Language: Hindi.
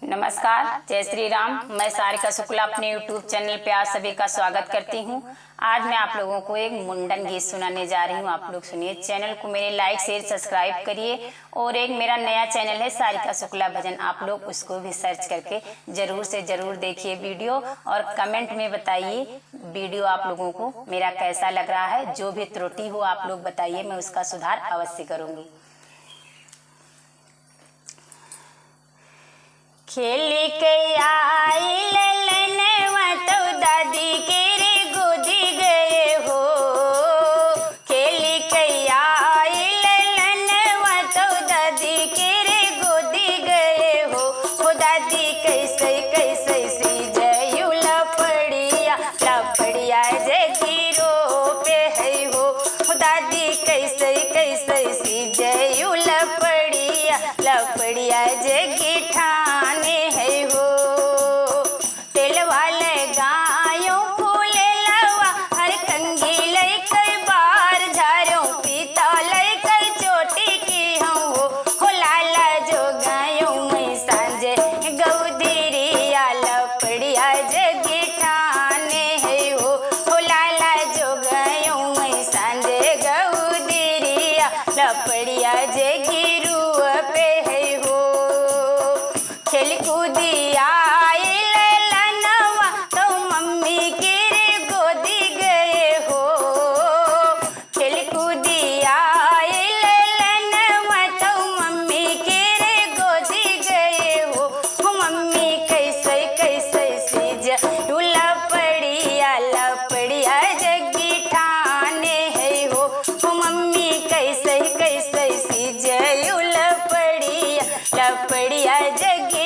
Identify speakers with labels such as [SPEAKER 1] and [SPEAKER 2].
[SPEAKER 1] नमस्कार, जय श्री राम। मैं सारिका शुक्ला अपने YouTube चैनल पे आप सभी का स्वागत करती हूँ। आज मैं आप लोगों को एक मुंडन गीत सुनाने जा रही हूँ। आप लोग सुनिए। चैनल को मेरे लाइक शेयर सब्सक्राइब करिए। और एक मेरा नया चैनल है सारिका शुक्ला भजन, आप लोग उसको भी सर्च करके जरूर से जरूर देखिए वीडियो, और कमेंट में बताइए वीडियो आप लोगों को मेरा कैसा लग रहा है। जो भी त्रुटि हो आप लोग बताइए, मैं उसका सुधार अवश्य करूँगी। खेली के आई ललनवा तो दादी के रे गोदी गए हो। खेली के आई ललनवा तो दादी के रे गोदी गए हो। हो दादी कैसे कैसे सी जयू लपड़िया लपड़िया जगीरो पे है हो। हो दादी कैसे कैसे सी जयू लपड़िया लपड़िया जगी ठाने है हो। तेल वाले गायों फूले लवा हर कंगी लई कई बार झारों पीता लई कई चोटी की हम हो। लाला जो गायों में सांझे गौदीरिया लपड़िया जगी ठाने है हो। लाला जो गायों में सांझे गौदीरिया लपड़िया जगी रुआ पे है हो। खेल कूदी आई ललनवा तो मम्मी के रे गोदी गए हो। खेल कूदी आई ललनवा तो मम्मी के रे गोदी गए हो। मम्मी कैसे कैसे सीज लपड़िया लपड़िया जगी ठाने है हो। मम्मी कैसे कैसे सीज लपड़िया लपड़िया जगी